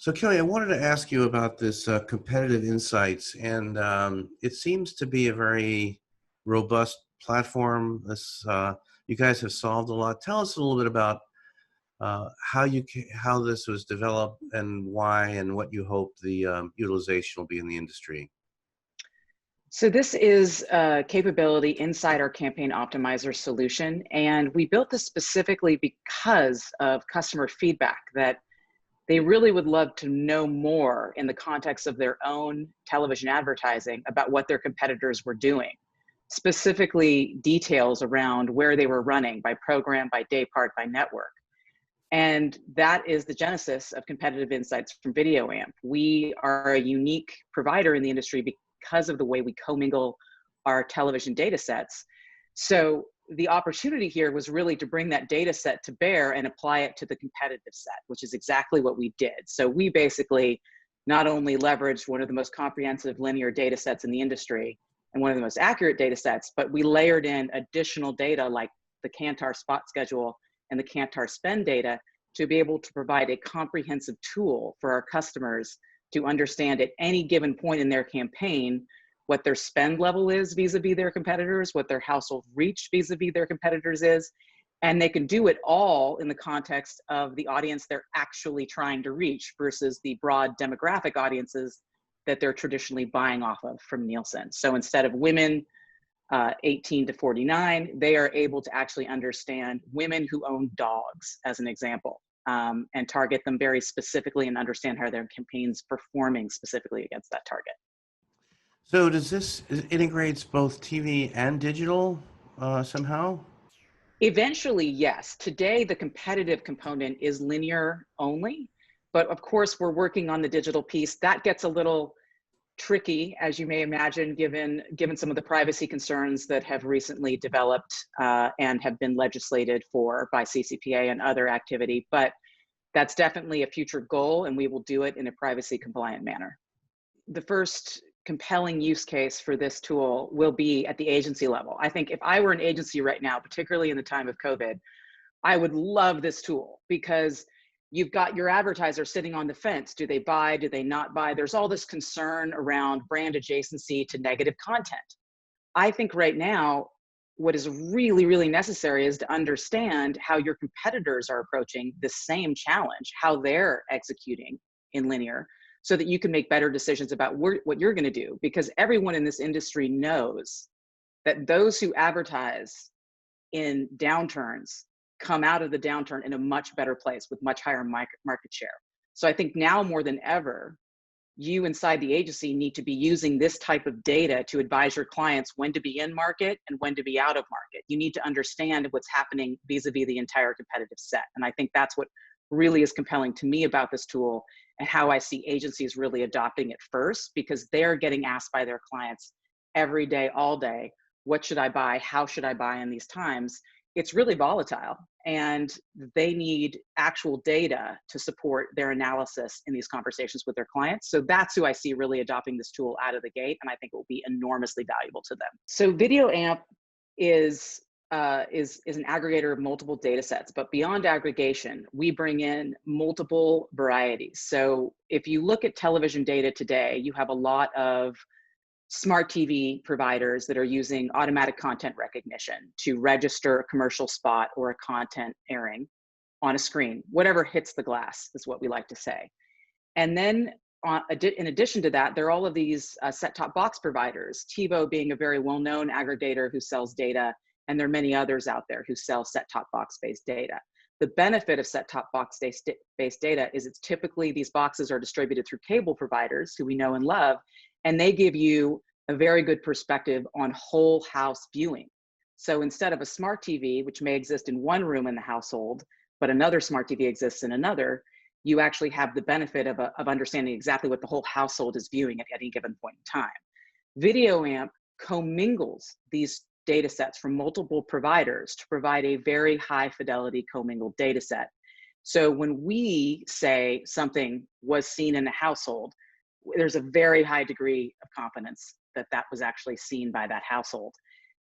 So Kelly, I wanted to ask you about this competitive insights, and it seems to be a very robust platform. You guys have solved a lot. Tell us a little bit about how this was developed and why, and what you hope the utilization will be in the industry. So this is a capability inside our Campaign Optimizer solution, and we built this specifically because of customer feedback that they really would love to know more in the context of their own television advertising about what their competitors were doing, specifically details around where they were running by program, by day part, by network. And that is the genesis of competitive insights from VideoAmp. We are a unique provider in the industry because of the way we commingle our television data sets. So the opportunity here was really to bring that data set to bear and apply it to the competitive set, which is exactly what we did. So we basically not only leveraged one of the most comprehensive linear data sets in the industry and one of the most accurate data sets, but we layered in additional data like the Kantar spot schedule and the Kantar spend data to be able to provide a comprehensive tool for our customers to understand at any given point in their campaign what their spend level is vis-a-vis their competitors, what their household reach vis-a-vis their competitors is, and they can do it all in the context of the audience they're actually trying to reach versus the broad demographic audiences that they're traditionally buying off of from Nielsen. So instead of women 18 to 49, they are able to actually understand women who own dogs, as an example, and target them very specifically and understand how their campaign's performing specifically against that target. So it integrates both TV and digital somehow? Eventually, yes. Today, the competitive component is linear only, but of course, we're working on the digital piece. That gets a little tricky, as you may imagine, given some of the privacy concerns that have recently developed and have been legislated for by CCPA and other activity. But that's definitely a future goal, and we will do it in a privacy compliant manner. The first compelling use case for this tool will be at the agency level. I think if I were an agency right now, particularly in the time of COVID, I would love this tool because you've got your advertiser sitting on the fence. Do they buy? Do they not buy? There's all this concern around brand adjacency to negative content. I think right now, what is really, really necessary is to understand how your competitors are approaching the same challenge, how they're executing in linear, so that you can make better decisions about what you're going to do. Because everyone in this industry knows that those who advertise in downturns come out of the downturn in a much better place with much higher market share. So I think now more than ever, you inside the agency need to be using this type of data to advise your clients when to be in market and when to be out of market. You need to understand what's happening vis-a-vis the entire competitive set. And I think that's what really is compelling to me about this tool and how I see agencies really adopting it first, because they're getting asked by their clients every day, all day, what should I buy? How should I buy in these times? It's really volatile, and they need actual data to support their analysis in these conversations with their clients. So that's who I see really adopting this tool out of the gate, and I think it will be enormously valuable to them. So VideoAmp is an aggregator of multiple data sets, but beyond aggregation, we bring in multiple varieties. So if you look at television data today, you have a lot of smart TV providers that are using automatic content recognition to register a commercial spot or a content airing on a screen. Whatever hits the glass is what we like to say. And then in addition to that, there are all of these set-top box providers, TiVo being a very well-known aggregator who sells data, and there are many others out there who sell set-top box-based data. The benefit of set-top box-based data is it's typically these boxes are distributed through cable providers who we know and love, and they give you a very good perspective on whole house viewing. So instead of a smart TV, which may exist in one room in the household, but another smart TV exists in another, you actually have the benefit of understanding exactly what the whole household is viewing at any given point in time. VideoAmp commingles these data sets from multiple providers to provide a very high fidelity commingled data set. So when we say something was seen in the household, there's a very high degree of confidence that that was actually seen by that household.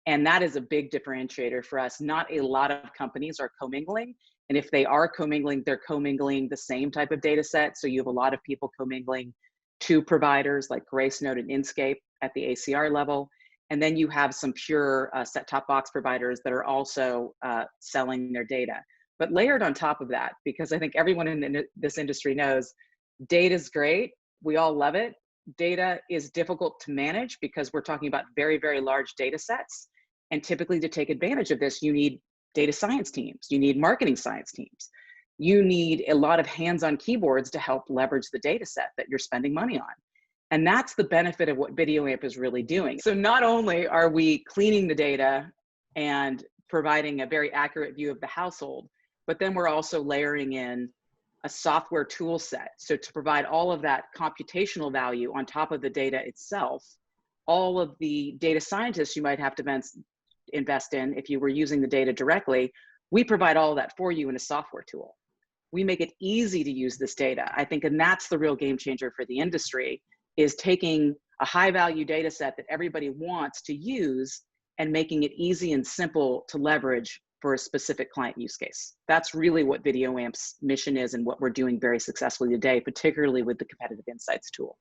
And that is a big differentiator for us. Not a lot of companies are commingling, And if they are commingling, they're commingling the same type of data set. So you have a lot of people commingling two providers like Gracenote and Inscape at the ACR level. And then you have some pure set-top box providers that are also selling their data. But layered on top of that, because I think everyone in this industry knows, data is great. We all love it. Data is difficult to manage because we're talking about very, very large data sets. And typically to take advantage of this, you need data science teams, you need marketing science teams, you need a lot of hands-on keyboards to help leverage the data set that you're spending money on. And that's the benefit of what VideoAmp is really doing. So not only are we cleaning the data and providing a very accurate view of the household, but then we're also layering in a software tool set. So to provide all of that computational value on top of the data itself, all of the data scientists you might have to invest in if you were using the data directly, we provide all of that for you in a software tool. We make it easy to use this data, I think, and that's the real game changer for the industry, is taking a high value data set that everybody wants to use and making it easy and simple to leverage for a specific client use case. That's really what VideoAmp's mission is and what we're doing very successfully today, particularly with the competitive insights tool.